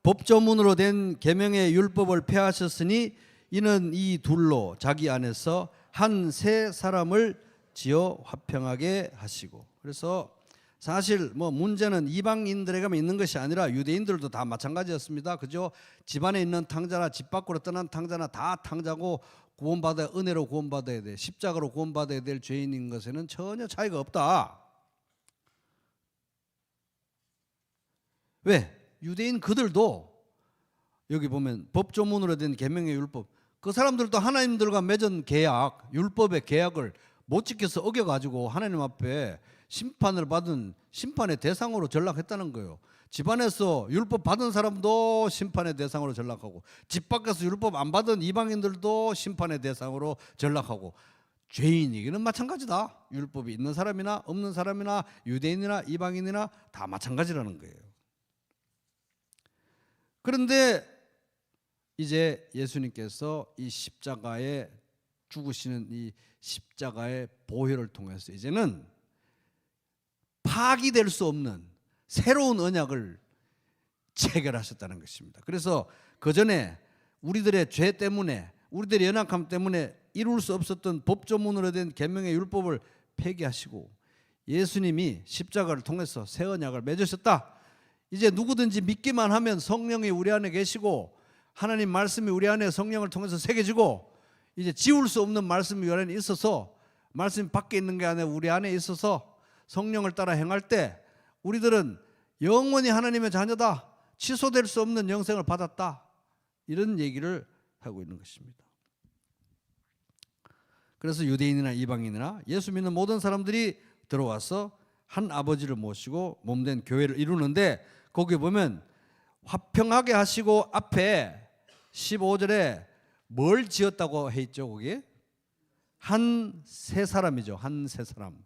A: 법조문으로 된 계명의 율법을 폐하셨으니 이는 이 둘로 자기 안에서 한 세 사람을 지어 화평하게 하시고. 그래서 사실 뭐 문제는 이방인들에게만 있는 것이 아니라 유대인들도 다 마찬가지였습니다. 그죠? 집안에 있는 탕자나 집 밖으로 떠난 탕자나 다 탕자고 구원받아야, 은혜로 구원받아야 돼. 십자가로 구원받아야 될 죄인인 것에는 전혀 차이가 없다. 왜? 유대인 그들도 여기 보면 법조문으로 된 계명의 율법, 그 사람들도 하나님들과 맺은 계약, 율법의 계약을 못 지켜서 어겨가지고 하나님 앞에 심판을 받은 심판의 대상으로 전락했다는 거예요. 집안에서 율법 받은 사람도 심판의 대상으로 전락하고, 집 밖에서 율법 안 받은 이방인들도 심판의 대상으로 전락하고, 죄인이기는 마찬가지다. 율법이 있는 사람이나 없는 사람이나 유대인이나 이방인이나 다 마찬가지라는 거예요. 그런데 이제 예수님께서 이 십자가에 죽으시는 이 십자가의 보혈을 통해서 이제는 파기될 수 없는 새로운 언약을 체결하셨다는 것입니다. 그래서 그 전에 우리들의 죄 때문에, 우리들의 연약함 때문에 이룰 수 없었던 법조문으로 된 계명의 율법을 폐기하시고 예수님이 십자가를 통해서 새 언약을 맺으셨다. 이제 누구든지 믿기만 하면 성령이 우리 안에 계시고 하나님 말씀이 우리 안에 성령을 통해서 새겨지고 이제 지울 수 없는 말씀이 우리 안에 있어서, 말씀이 밖에 있는 게 아니라 우리 안에 있어서 성령을 따라 행할 때 우리들은 영원히 하나님의 자녀다, 취소될 수 없는 영생을 받았다, 이런 얘기를 하고 있는 것입니다. 그래서 유대인이나 이방인이나 예수 믿는 모든 사람들이 들어와서 한 아버지를 모시고 몸된 교회를 이루는데, 거기 보면 화평하게 하시고 앞에 15절에 뭘 지었다고 해 있죠? 거기에 한 세 사람이죠. 한 세 사람.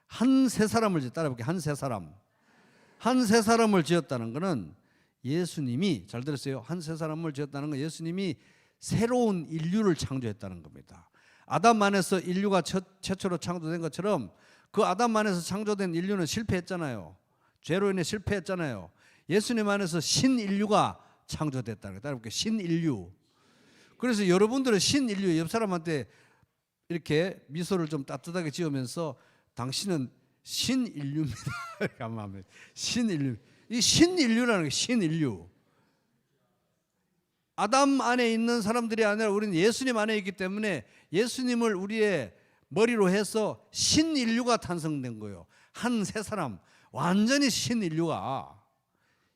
A: 한 세 사람을 따라볼게요. 한 세 사람. 한 세 사람을 지었다는 것은 예수님이, 잘 들었어요? 한 세 사람을 지었다는 건 예수님이 새로운 인류를 창조했다는 겁니다. 아담 안에서 인류가 최초로 창조된 것처럼 그 아담 안에서 창조된 인류는 실패했잖아요. 죄로 인해 실패했잖아요. 예수님 안에서 신인류가 창조됐다는 거예요. 따라볼게요. 신인류. 그래서 여러분들은 신인류, 옆 사람한테 이렇게 미소를 좀 따뜻하게 지으면서 당신은 신인류입니다. 이렇게 한번 하면 신인류. 이 신인류라는 게 신인류. 아담 안에 있는 사람들이 아니라 우리는 예수님 안에 있기 때문에 예수님을 우리의 머리로 해서 신인류가 탄생된 거예요. 한 세 사람, 완전히 신인류가.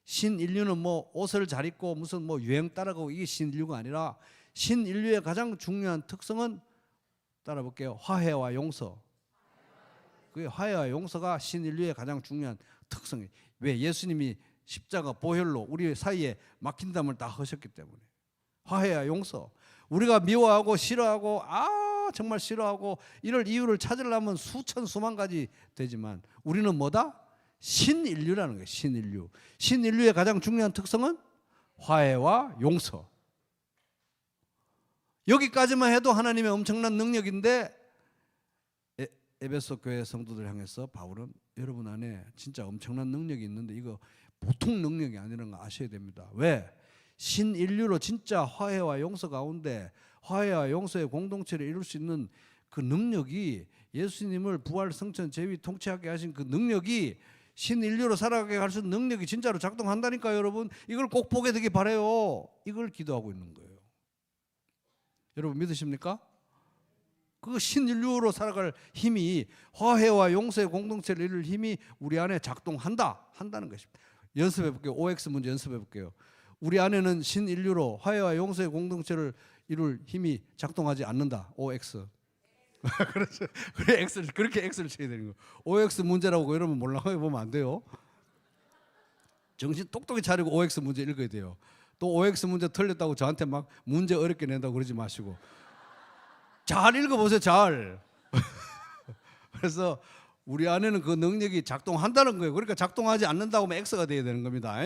A: 신인류는 뭐 옷을 잘 입고 무슨 뭐 유행 따라가고 이게 신인류가 아니라, 신인류의 가장 중요한 특성은 따라볼게요. 화해와 용서. 그 화해와 용서가 신인류의 가장 중요한 특성이에요. 왜? 예수님이 십자가 보혈로 우리 사이에 막힌 담을 다 하셨기 때문에. 화해와 용서. 우리가 미워하고 싫어하고 정말 싫어하고 이럴 이유를 찾으려면 수천 수만 가지 되지만 우리는 뭐다? 신인류라는 거예요. 신인류. 신인류의 가장 중요한 특성은 화해와 용서. 여기까지만 해도 하나님의 엄청난 능력인데, 에베소 교회 성도들 향해서 바울은 여러분 안에 진짜 엄청난 능력이 있는데 이거 보통 능력이 아니라는 거 아셔야 됩니다. 왜? 신인류로 진짜 화해와 용서 가운데 화해와 용서의 공동체를 이룰 수 있는 그 능력이, 예수님을 부활, 성천, 재위, 통치하게 하신 그 능력이, 신인류로 살아가게 할 수 있는 능력이 진짜로 작동한다니까요. 여러분, 이걸 꼭 보게 되길 바라요. 이걸 기도하고 있는 거예요. 여러분 믿으십니까? 그 신인류로 살아갈 힘이, 화해와 용서의 공동체를 이룰 힘이 우리 안에 한다는 것입니다. 연습해 볼게요. OX 문제 연습해 볼게요. 우리 안에는 신인류로 화해와 용서의 공동체를 이룰 힘이 작동하지 않는다. OX. 그렇죠. 그래 X를 그렇게 X를 쳐야 되는 거. OX 문제라고 이러면 몰라요. 보면 안 돼요. 정신 똑똑히 차리고 OX 문제 읽어야 돼요. 또 OX 문제 틀렸다고 저한테 막 문제 어렵게 낸다고 그러지 마시고 잘 읽어보세요. 잘. 그래서 우리 안에는 그 능력이 작동한다는 거예요. 그러니까 작동하지 않는다고 하면 X가 돼야 되는 겁니다.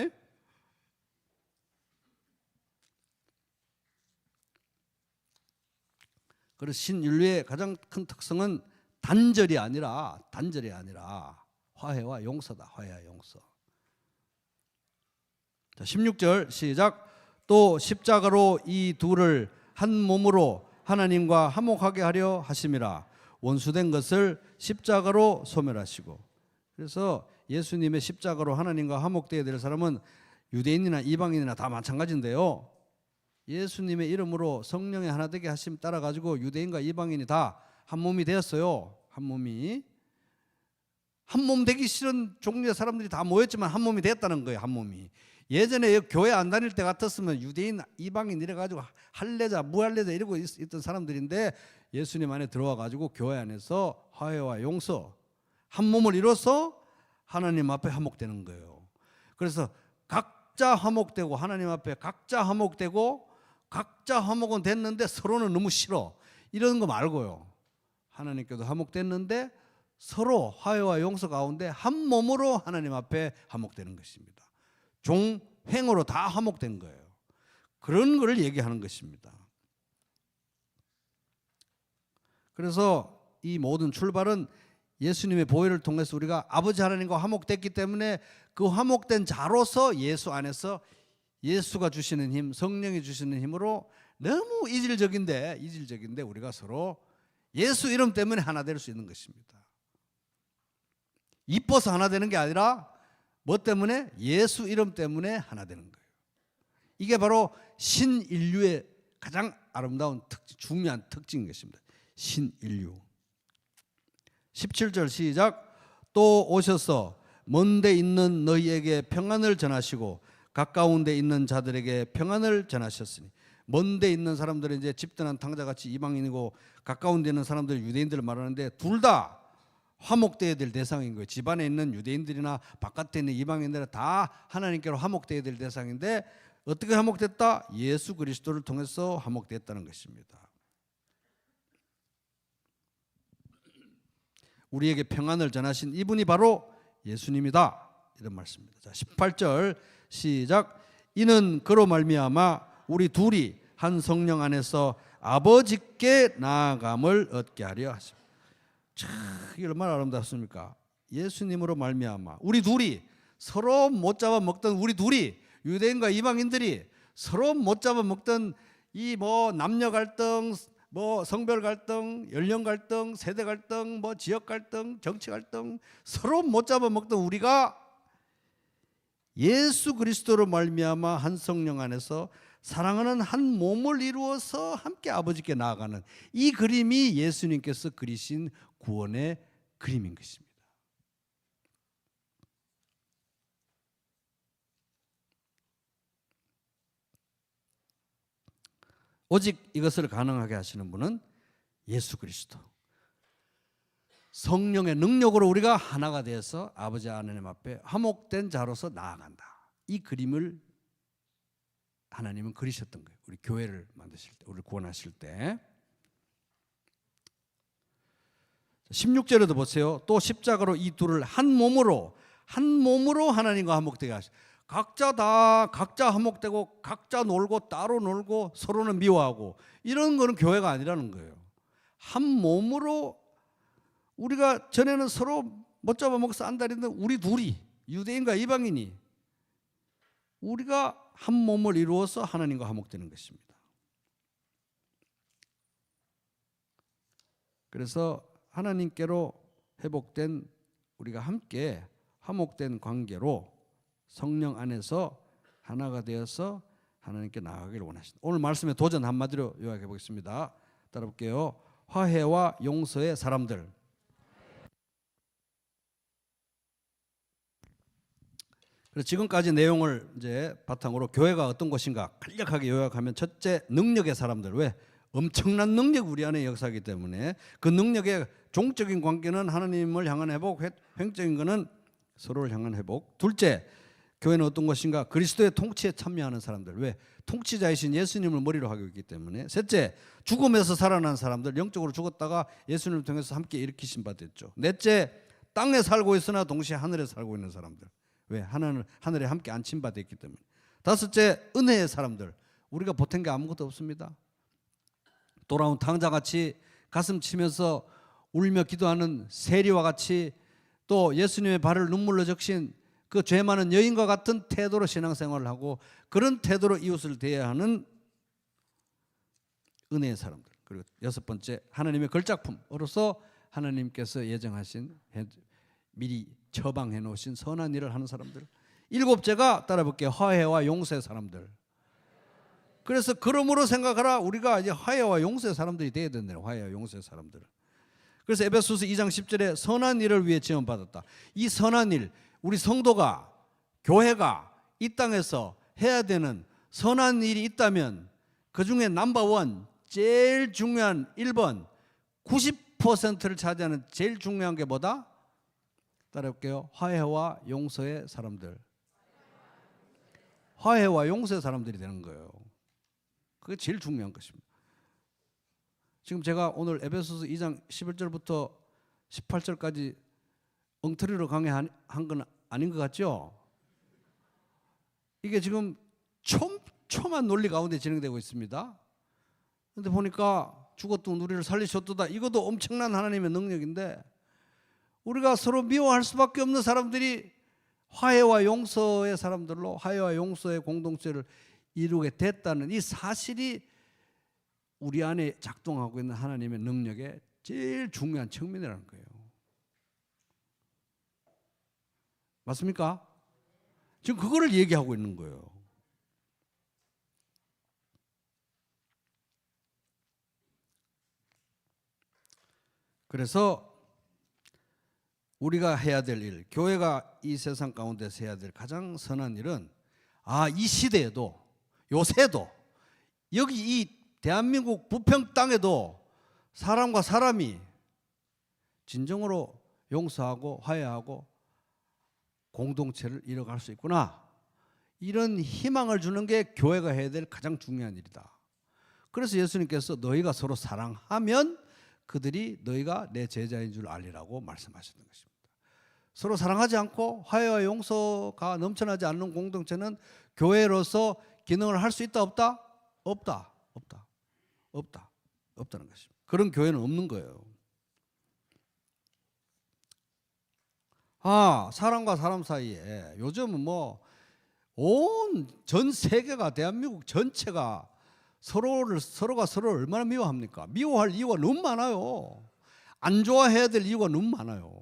A: 그래서 신인류의 가장 큰 특성은 단절이 아니라 화해와 용서다. 화해와 용서. 자, 16절 시작. 또 십자가로 이 둘을 한 몸으로 하나님과 화목하게 하려 하심이라. 원수된 것을 십자가로 소멸하시고. 그래서 예수님의 십자가로 하나님과 화목되어야 될 사람은 유대인이나 이방인이나 다 마찬가지인데요. 예수님의 이름으로 성령의 하나 되게 하심 따라 가지고 유대인과 이방인이 다 한 몸이 되었어요. 한 몸이. 한 몸 되기 싫은 종류의 사람들이 다 모였지만 한 몸이 됐다는 거예요. 한 몸이. 예전에 교회 안 다닐 때 같았으면 유대인, 이방인 이래가지고 할례자, 무할례자 이러고 있던 사람들인데 예수님 안에 들어와 가지고 교회 안에서 화해와 용서, 한 몸을 이뤄서 하나님 앞에 화목되는 거예요. 그래서 각자 화목되고 하나님 앞에 각자 화목되고 각자 화목은 됐는데 서로는 너무 싫어. 이런 거 말고요. 하나님께도 화목됐는데 서로 화해와 용서 가운데 한 몸으로 하나님 앞에 화목되는 것입니다. 종횡으로 다 화목된 거예요. 그런 것을 얘기하는 것입니다. 그래서 이 모든 출발은 예수님의 보혈을 통해서 우리가 아버지 하나님과 화목됐기 때문에 그 화목된 자로서 예수 안에서 예수가 주시는 힘, 성령이 주시는 힘으로 너무 이질적인데 우리가 서로 예수 이름 때문에 하나 될 수 있는 것입니다. 이뻐서 하나 되는 게 아니라 뭐 때문에? 예수 이름 때문에 하나 되는 거예요. 이게 바로 신인류의 가장 아름다운 중요한 특징인 것입니다. 신인류. 17절 시작. 또 오셔서 먼데 있는 너희에게 평안을 전하시고 가까운 데 있는 자들에게 평안을 전하셨으니. 먼데 있는 사람들은 이제 집단한 탕자같이 이방인이고 가까운 데 있는 사람들은 유대인들을 말하는데 둘 다 화목되어야 될 대상인 거예요. 집안에 있는 유대인들이나 바깥에 있는 이방인들은 다 하나님께로 화목되어야 될 대상인데 어떻게 화목됐다? 예수 그리스도를 통해서 화목됐다는 것입니다. 우리에게 평안을 전하신 이분이 바로 예수님이다. 이런 말씀입니다. 자, 18절 시작. 이는 그로 말미암아 우리 둘이 한 성령 안에서 아버지께 나아감을 얻게 하려 하십니다. 참, 이게 얼마나 아름답습니까? 예수님으로 말미암아 우리 둘이 서로 못 잡아먹던 우리 둘이 유대인과 이방인들이 서로 못 잡아먹던 이 뭐 남녀 갈등, 뭐 성별 갈등, 연령 갈등, 세대 갈등, 뭐 지역 갈등, 정치 갈등 서로 못 잡아먹던 우리가 예수 그리스도로 말미암아 한 성령 안에서 사랑하는 한 몸을 이루어서 함께 아버지께 나아가는 이 그림이 예수님께서 그리신 구원의 그림인 것입니다. 오직 이것을 가능하게 하시는 분은 예수 그리스도. 성령의 능력으로 우리가 하나가 되어서 아버지 하나님 앞에 화목된 자로서 나아간다. 이 그림을 하나님은 그리셨던 거예요. 우리 교회를 만드실 때, 우리를 구원하실 때. 16절에도 보세요. 또 십자가로 이 둘을 한 몸으로 하나님과 화목되게 하시고 각자 화목되고 각자 놀고 따로 놀고 서로는 미워하고 이런 거는 교회가 아니라는 거예요. 한 몸으로 우리가 전에는 서로 못 잡아먹어서 안달인데 우리 둘이 유대인과 이방인이 우리가 한 몸을 이루어서 하나님과 화목되는 것입니다. 그래서 하나님께로 회복된 우리가 함께 화목된 관계로 성령 안에서 하나가 되어서 하나님께 나아가기를 원하신다. 오늘 말씀의 도전 한마디로 요약해 보겠습니다. 따라볼게요. 화해와 용서의 사람들. 그래서 지금까지 내용을 이제 바탕으로 교회가 어떤 것인가 간략하게 요약하면, 첫째, 능력의 사람들. 왜? 엄청난 능력 우리 안에 역사하기 때문에 그 능력의 종적인 관계는 하나님을 향한 회복, 횡적인 것은 서로를 향한 회복. 둘째, 교회는 어떤 것인가? 그리스도의 통치에 참여하는 사람들. 왜? 통치자이신 예수님을 머리로 하고 있기 때문에. 셋째, 죽음에서 살아난 사람들. 영적으로 죽었다가 예수님을 통해서 함께 일으키신 바 됐죠. 넷째, 땅에 살고 있으나 동시에 하늘에 살고 있는 사람들. 왜? 하늘에 함께 앉힌 바 됐기 때문에. 다섯째, 은혜의 사람들. 우리가 보탠 게 아무것도 없습니다. 돌아온 탕자같이 가슴 치면서 울며 기도하는 세리와 같이, 또 예수님의 발을 눈물로 적신 그 죄 많은 여인과 같은 태도로 신앙생활을 하고, 그런 태도로 이웃을 대해야 하는 은혜의 사람들. 그리고 여섯 번째, 하나님의 걸작품으로서 하나님께서 예정하신, 미리 처방해 놓으신 선한 일을 하는 사람들. 일곱째가 따라볼게요. 화해와 용서의 사람들. 그래서 그러므로 생각하라, 우리가 이제 화해와 용서의 사람들이 되어야 된대요. 화해와 용서의 사람들. 그래서 에베소서 2장 10절에 선한 일을 위해 지원받았다. 이 선한 일, 우리 성도가, 교회가 이 땅에서 해야 되는 선한 일이 있다면 그 중에 넘버원, 제일 중요한 1번, 90%를 차지하는 제일 중요한 게 뭐다? 따라볼게요. 화해와 용서의 사람들. 화해와 용서의 사람들이 되는 거예요. 그게 제일 중요한 것입니다. 지금 제가 오늘 에베소서 2장 11절부터 18절까지 엉터리로 강의한 건 아닌 것 같죠? 이게 지금 촘촘한 논리 가운데 진행되고 있습니다. 그런데 보니까 죽었던 우리를 살리셨도다. 이것도 엄청난 하나님의 능력인데, 우리가 서로 미워할 수밖에 없는 사람들이 화해와 용서의 사람들로 화해와 용서의 공동체를 이루게 됐다는 이 사실이 우리 안에 작동하고 있는 하나님의 능력의 제일 중요한 측면이라는 거예요. 맞습니까? 지금 그거를 얘기하고 있는 거예요. 그래서 우리가 해야 될 일, 교회가 이 세상 가운데서 해야 될 가장 선한 일은, 이 시대에도, 요새도, 여기 이 대한민국 부평 땅에도 사람과 사람이 진정으로 용서하고 화해하고 공동체를 이뤄갈 수 있구나, 이런 희망을 주는 게 교회가 해야 될 가장 중요한 일이다. 그래서 예수님께서 너희가 서로 사랑하면 그들이 너희가 내 제자인 줄 알리라고 말씀하셨던 것입니다. 서로 사랑하지 않고 화해와 용서가 넘쳐나지 않는 공동체는 교회로서 기능을 할 수 있다 없다? 없다. 없다는 것입니다. 그런 교회는 없는 거예요. 사람과 사람 사이에 요즘은 온 전 세계가, 대한민국 전체가 서로가 서로를 얼마나 미워합니까? 미워할 이유가 너무 많아요. 안 좋아해야 될 이유가 너무 많아요.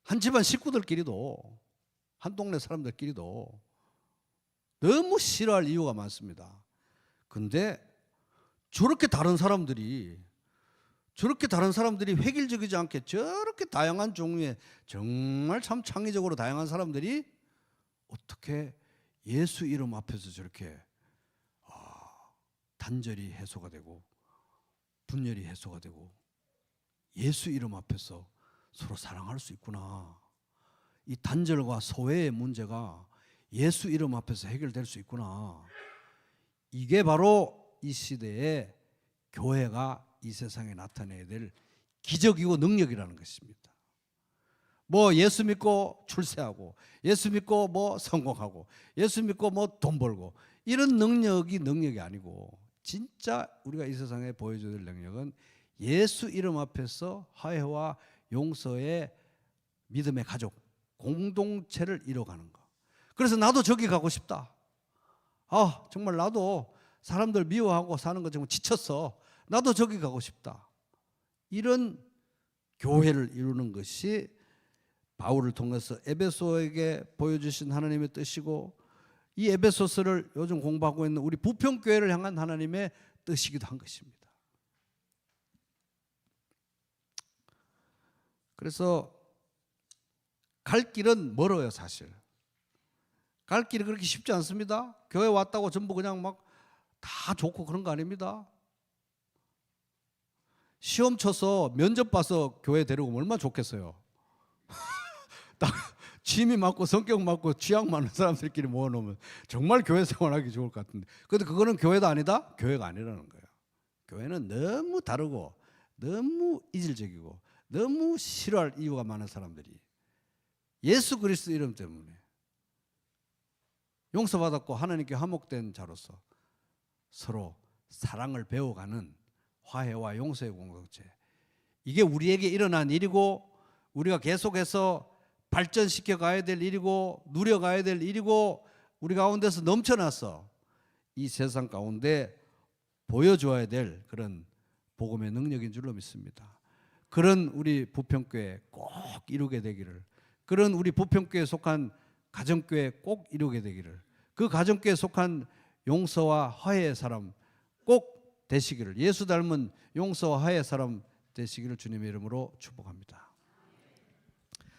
A: 한 집안 식구들끼리도, 한 동네 사람들끼리도 너무 싫어할 이유가 많습니다. 근데 저렇게 다른 사람들이 획일적이지 않게 저렇게 다양한 종류의, 정말 참 창의적으로 다양한 사람들이 어떻게 예수 이름 앞에서 저렇게 단절이 해소가 되고 분열이 해소가 되고 예수 이름 앞에서 서로 사랑할 수 있구나. 이 단절과 소외의 문제가 예수 이름 앞에서 해결될 수 있구나. 이게 바로 이 시대에 교회가 이 세상에 나타내야 될 기적이고 능력이라는 것입니다. 예수 믿고 출세하고, 예수 믿고 성공하고, 예수 믿고 돈 벌고, 이런 능력이 아니고, 진짜 우리가 이 세상에 보여줘야 될 능력은 예수 이름 앞에서 화해와 용서의 믿음의 가족, 공동체를 이뤄가는 것. 그래서 나도 저기 가고 싶다. 정말 나도 사람들 미워하고 사는 거 정말 지쳤어. 나도 저기 가고 싶다. 이런 교회를 이루는 것이 바울을 통해서 에베소에게 보여주신 하나님의 뜻이고, 이 에베소서를 요즘 공부하고 있는 우리 부평교회를 향한 하나님의 뜻이기도 한 것입니다. 그래서 갈 길은 멀어요, 사실. 갈 길이 그렇게 쉽지 않습니다. 교회 왔다고 전부 그냥 막 다 좋고 그런 거 아닙니다. 시험 쳐서 면접 봐서 교회 데리고 오면 얼마나 좋겠어요. 딱 취미 맞고 성격 맞고 취향 맞는 사람들끼리 모아놓으면 정말 교회 생활하기 좋을 것 같은데. 근데 그거는 교회도 아니다? 교회가 아니라는 거예요. 교회는 너무 다르고 너무 이질적이고 너무 싫어할 이유가 많은 사람들이 예수 그리스도 이름 때문에 용서받았고 하나님께 화목된 자로서 서로 사랑을 배워가는 화해와 용서의 공동체, 이게 우리에게 일어난 일이고 우리가 계속해서 발전시켜 가야 될 일이고 누려가야 될 일이고 우리 가운데서 넘쳐나서 이 세상 가운데 보여줘야 될 그런 복음의 능력인 줄로 믿습니다. 그런 우리 부평교회 꼭 이루게 되기를, 그런 우리 부평교회에 속한 가정교회 꼭 이루게 되기를, 그 가정교회에 속한 용서와 화해의 사람 꼭 되시기를, 예수 닮은 용서와 화해의 사람 되시기를 주님의 이름으로 축복합니다.